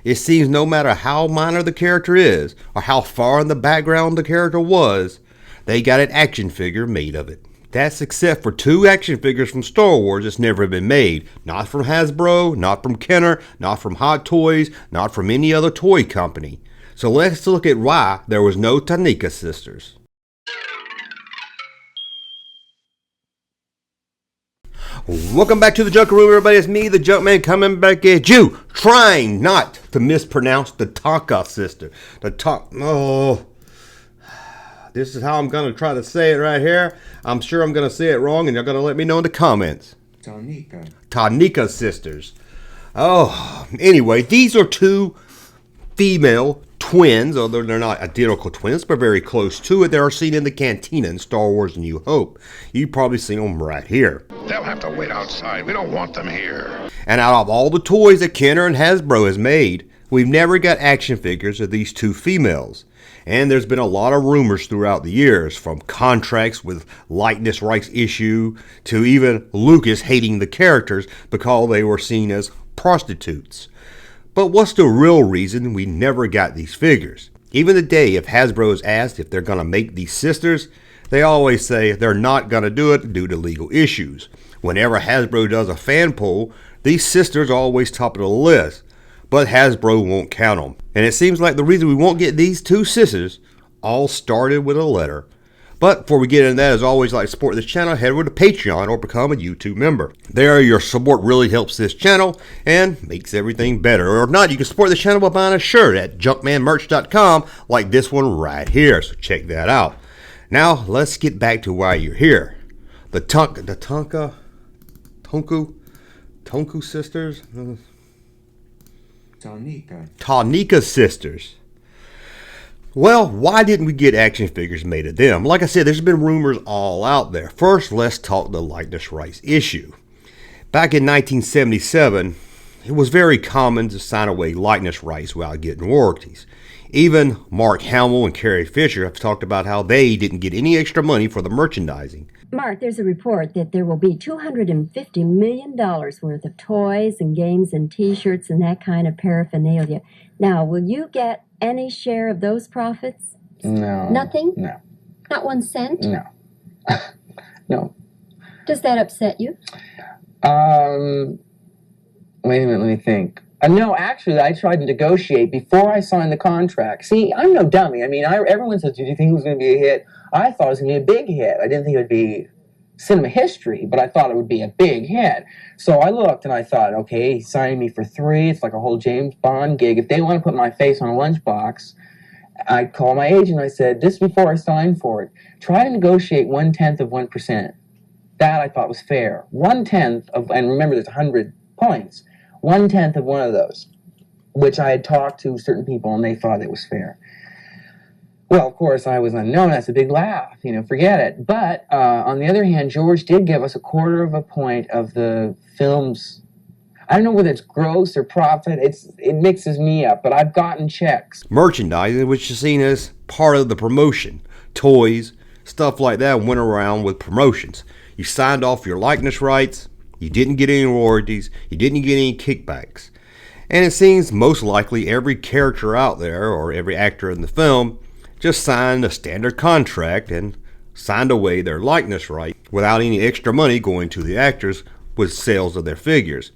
It seems no matter how minor the character is, or how far in the background the character was, they got an action figure made of it. That's except for 2 action figures from Star Wars that's never been made. Not from Hasbro, not from Kenner, not from Hot Toys, not from any other toy company. So let's look at why there was no Tonnika Sisters. Welcome back to the Junker Room, everybody. It's me, the Junkman, coming back at you, trying not to mispronounce the Tonnika Sister. This is how I'm going to try to say it right here. I'm sure I'm going to say it wrong, and you're going to let me know in the comments. Tonnika Sisters. Oh, anyway, these are 2 female twins, although they're not identical twins, but very close to it. They are seen in the cantina in Star Wars New Hope. You've probably seen them right here. They'll have to wait outside. We don't want them here. And out of all the toys that Kenner and Hasbro has made, we've never got action figures of these 2 females. And there's been a lot of rumors throughout the years, from contracts with likeness rights issue to even Lucas hating the characters because they were seen as prostitutes. But what's the real reason we never got these figures? Even today, if Hasbro is asked if they're going to make these sisters, they always say they're not going to do it due to legal issues. Whenever Hasbro does a fan poll, these sisters are always top of the list, but Hasbro won't count them. And it seems like the reason we won't get these 2 sisters all started with a letter. But before we get into that, as always, like to support this channel, head over to Patreon or become a YouTube member. There, your support really helps this channel and makes everything better. Or if not, you can support the channel by buying a shirt at junkmanmerch.com like this one right here. So check that out. Now, let's get back to why you're here. The Tonnika Sisters? Tonnika Sisters. Well, why didn't we get action figures made of them? Like I said, there's been rumors all out there. First, let's talk the likeness rights issue. Back in 1977, it was very common to sign away likeness rights without getting royalties. Even Mark Hamill and Carrie Fisher have talked about how they didn't get any extra money for the merchandising. Mark, there's a report that there will be $250 million worth of toys and games and T-shirts and that kind of paraphernalia. Now, will you get any share of those profits? No. Nothing? No. Not 1 cent? No. No. Does that upset you? Wait a minute, let me think. No, actually, I tried to negotiate before I signed the contract. See, I'm no dummy. I mean, everyone says, "Do you think it was going to be a hit?" I thought it was going to be a big hit. I didn't think it would be cinema history, but I thought it would be a big hit. So I looked and I thought, okay, he's signing me for 3. It's like a whole James Bond gig. If they want to put my face on a lunchbox, I called my agent. I said, this before I signed for it, try to negotiate 1/10 of 1%. That I thought was fair. 1/10 of, and remember there's 100 points, 1/10 of one of those, which I had talked to certain people and they thought it was fair. Well, of course, I was unknown. That's a big laugh. Forget it. But on the other hand, George did give us 1/4 of a point of the film's, I don't know whether it's gross or profit. It mixes me up, but I've gotten checks. Merchandising, which is seen as part of the promotion. Toys, stuff like that went around with promotions. You signed off your likeness rights. You didn't get any royalties. You didn't get any kickbacks. And it seems most likely every character out there, or every actor in the film, just signed a standard contract and signed away their likeness right without any extra money going to the actors with sales of their figures.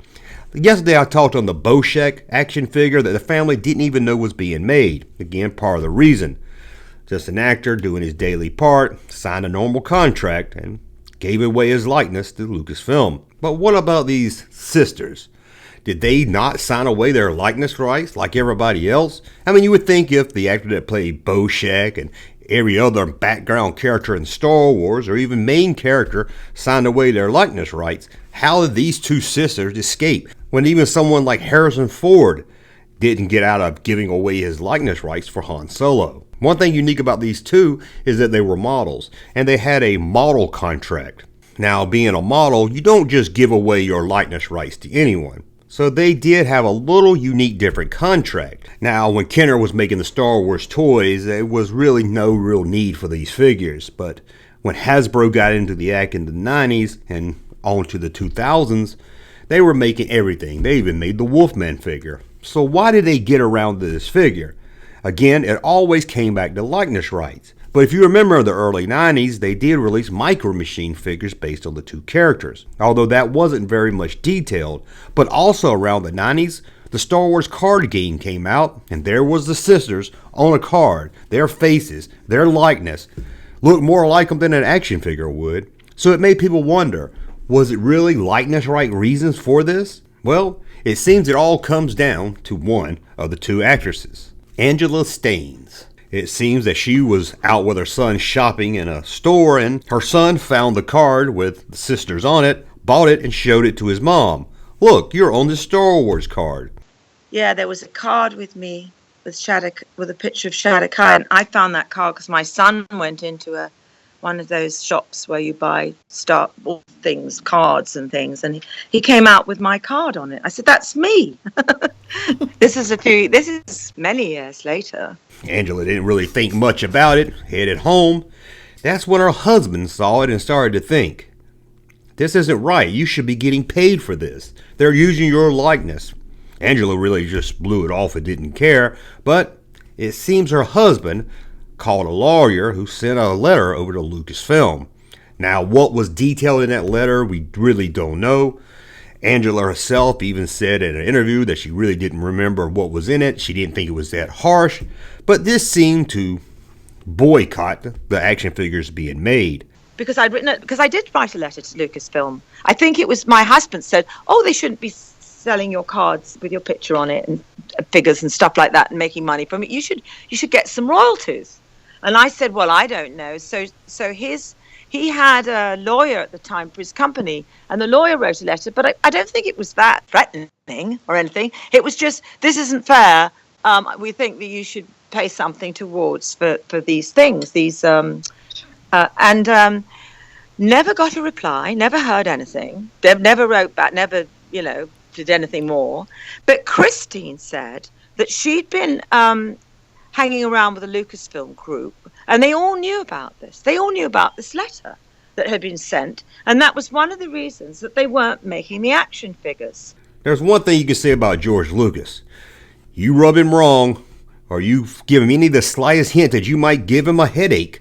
Yesterday I talked on the Boshek action figure that the family didn't even know was being made. Again, part of the reason. Just an actor doing his daily part, signed a normal contract, and gave away his likeness to Lucasfilm. But what about these sisters? Did they not sign away their likeness rights like everybody else? I mean, you would think if the actor that played Boshek and every other background character in Star Wars or even main character signed away their likeness rights, how did these 2 sisters escape when even someone like Harrison Ford didn't get out of giving away his likeness rights for Han Solo? One thing unique about these 2 is that they were models and they had a model contract. Now, being a model, you don't just give away your likeness rights to anyone. So they did have a little unique different contract. Now, when Kenner was making the Star Wars toys, there was really no real need for these figures. But when Hasbro got into the act in the 90s and on to the 2000s, they were making everything. They even made the Wolfman figure. So why did they get around this figure? Again, it always came back to likeness rights. But if you remember in the early 90s, they did release Micro Machine figures based on the two characters, although that wasn't very much detailed. But also around the 90s, the Star Wars card game came out, and there was the sisters on a card. Their faces, their likeness, looked more like them than an action figure would. So it made people wonder, was it really likeness right reasons for this? Well, it seems it all comes down to one of the two actresses, Angela Staines. It seems that she was out with her son shopping in a store, and her son found the card with the sisters on it, bought it, and showed it to his mom. Look, you're on the Star Wars card. Yeah, there was a card with me with a picture of Shadow Kai, and I found that card because my son went into one of those shops where you buy all things, cards and things, and he came out with my card on it. I said, "That's me." This is many years later. Angela didn't really think much about it, headed home. That's when her husband saw it and started to think, this isn't right. You should be getting paid for this. They're using your likeness. Angela really just blew it off and didn't care, but it seems her husband called a lawyer who sent a letter over to Lucasfilm. Now, what was detailed in that letter, we really don't know. Angela herself even said in an interview that she really didn't remember what was in it. She didn't think it was that harsh, but this seemed to boycott the action figures being made. Because I did write a letter to Lucasfilm. I think it was my husband said, "Oh, they shouldn't be selling your cards with your picture on it and figures and stuff like that and making money from it. You should get some royalties." And I said, "Well, I don't know." So he had a lawyer at the time for his company, and the lawyer wrote a letter, but I don't think it was that threatening or anything. It was just, "This isn't fair. We think that you should pay something towards for these things." Never got a reply, never heard anything. They never wrote back, never, did anything more. But Christine said that she'd been hanging around with the Lucasfilm group, and they all knew about this. They all knew about this letter that had been sent, and that was one of the reasons that they weren't making the action figures. There's one thing you can say about George Lucas. You rub him wrong, or you give him any the slightest hint that you might give him a headache,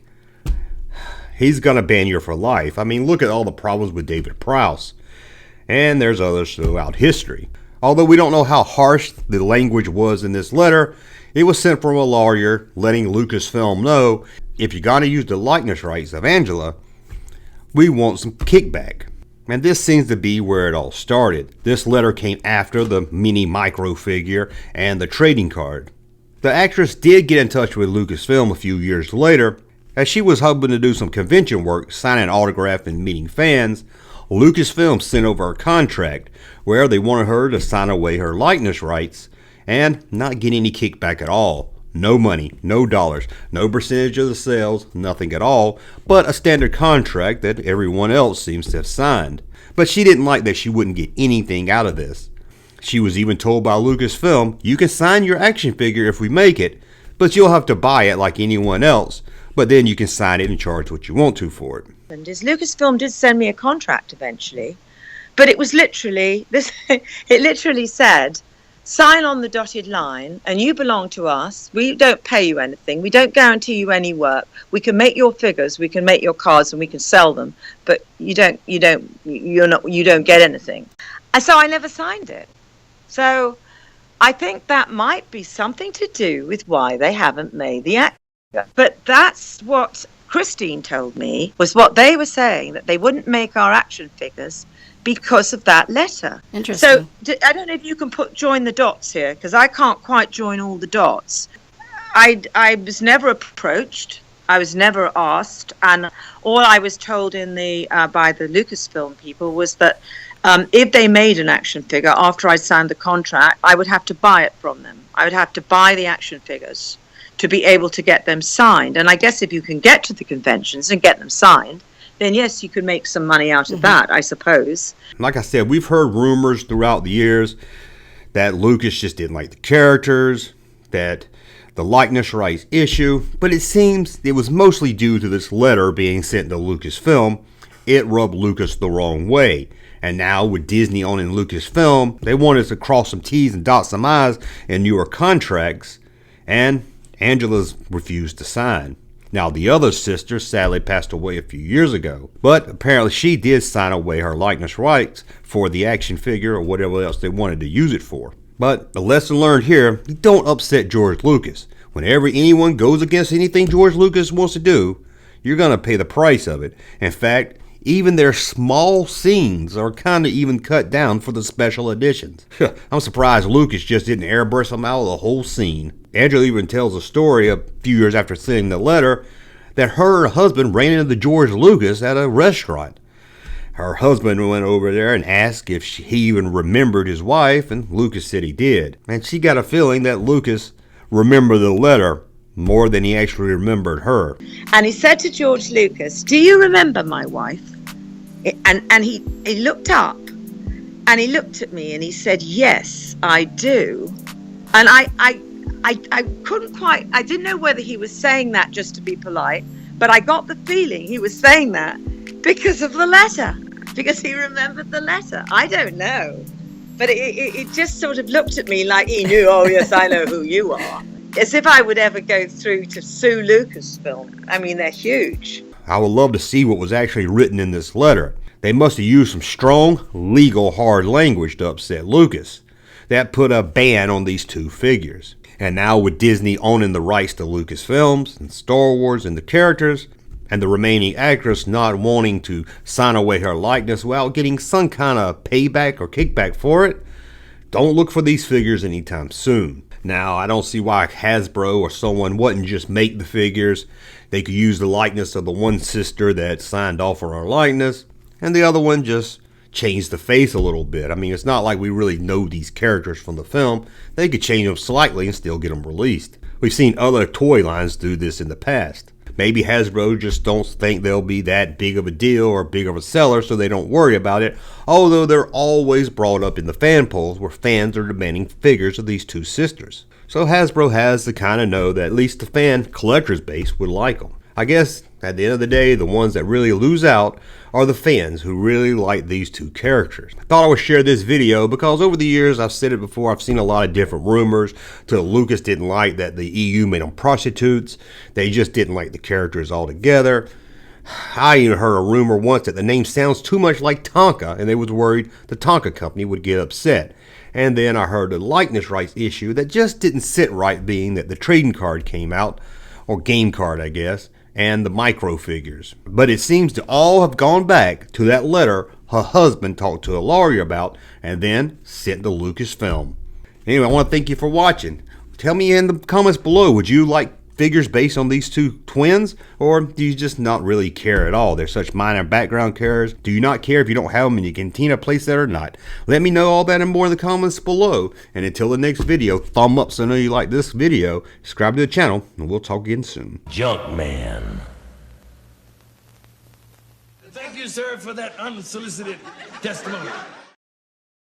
he's going to ban you for life. I mean, look at all the problems with David Prowse. And there's others throughout history. Although we don't know how harsh the language was in this letter, it was sent from a lawyer letting Lucasfilm know, if you're going to use the likeness rights of Angela, we want some kickback. And this seems to be where it all started. This letter came after the mini micro figure and the trading card. The actress did get in touch with Lucasfilm a few years later, as she was hoping to do some convention work, signing autographs and meeting fans. Lucasfilm sent over a contract where they wanted her to sign away her likeness rights and not get any kickback at all. No money, no dollars, no percentage of the sales, nothing at all, but a standard contract that everyone else seems to have signed. But she didn't like that she wouldn't get anything out of this. She was even told by Lucasfilm, "You can sign your action figure if we make it, but you'll have to buy it like anyone else. But then you can sign it and charge what you want to for it." And Lucasfilm did send me a contract eventually, but it was literally this. It literally said, "Sign on the dotted line, and you belong to us. We don't pay you anything. We don't guarantee you any work. We can make your figures, we can make your cards, and we can sell them. But you don't get anything." And so I never signed it. So I think that might be something to do with why they haven't made the act. But that's what Christine told me, was what they were saying, that they wouldn't make our action figures because of that letter. Interesting. So I don't know if you can join the dots here, because I can't quite join all the dots. I was never approached. I was never asked. And all I was told by the Lucasfilm people was that if they made an action figure after I signed the contract, I would have to buy it from them. I would have to buy the action figures to be able to get them signed. And I guess if you can get to the conventions and get them signed, then yes, you could make some money out of that, I suppose. Like I said, we've heard rumors throughout the years that Lucas just didn't like the characters, that the likeness rights issue, but it seems it was mostly due to this letter being sent to Lucasfilm. It rubbed Lucas the wrong way. And now with Disney owning Lucasfilm, they wanted us to cross some T's and dot some I's in newer contracts, and Angela's refused to sign. Now, the other sister sadly passed away a few years ago, but apparently she did sign away her likeness rights for the action figure or whatever else they wanted to use it for. But the lesson learned here, don't upset George Lucas. Whenever anyone goes against anything George Lucas wants to do, you're going to pay the price of it. In fact, even their small scenes are kind of even cut down for the special editions. I'm surprised Lucas just didn't airbrush them out of the whole scene. Angela even tells a story a few years after sending the letter that her husband ran into George Lucas at a restaurant. Her husband went over there and asked if he even remembered his wife, and Lucas said he did. And she got a feeling that Lucas remembered the letter more than he actually remembered her. And he said to George Lucas, "Do you remember my wife?" And he looked up and he looked at me and he said, "Yes, I do." And I couldn't quite, I didn't know whether he was saying that just to be polite, but I got the feeling he was saying that because of the letter, because he remembered the letter. I don't know. But it just sort of looked at me like he knew, "Oh, yes, I know who you are." As if I would ever go through to sue Lucasfilm. I mean, they're huge. I would love to see what was actually written in this letter. They must have used some strong, legal, hard language to upset Lucas. That put a ban on these two figures. And now with Disney owning the rights to Lucasfilms and Star Wars and the characters, and the remaining actress not wanting to sign away her likeness without getting some kind of payback or kickback for it, don't look for these figures anytime soon. Now, I don't see why Hasbro or someone wouldn't just make the figures. They could use the likeness of the one sister that signed off on her likeness, and the other one just change the face a little bit. I mean, it's not like we really know these characters from the film. They could change them slightly and still get them released. We've seen other toy lines do this in the past. Maybe Hasbro just don't think they'll be that big of a deal or big of a seller, so they don't worry about it, although they're always brought up in the fan polls where fans are demanding figures of these two sisters. So Hasbro has to kind of know that at least the fan collectors base would like them. I guess at the end of the day, the ones that really lose out are the fans who really like these two characters. I thought I would share this video because over the years, I've said it before, I've seen a lot of different rumors. Till Lucas didn't like that the EU made them prostitutes. They just didn't like the characters altogether. I even heard a rumor once that the name sounds too much like Tonka, and they was worried the Tonka company would get upset. And then I heard a likeness rights issue that just didn't sit right, being that the trading card came out, or game card I guess, and the micro figures. But it seems to all have gone back to that letter her husband talked to a lawyer about and then sent to Lucasfilm. Anyway, I want to thank you for watching. Tell me in the comments below, would you like figures based on these two twins, or do you just not really care at all? They're such minor background characters. Do you not care if you don't have them in your cantina playset or not? Let me know all that and more in the comments below. And until the next video, thumb up so I know you like this video, subscribe to the channel, and we'll talk again soon. Junkman. Thank you, sir, for that unsolicited testimony.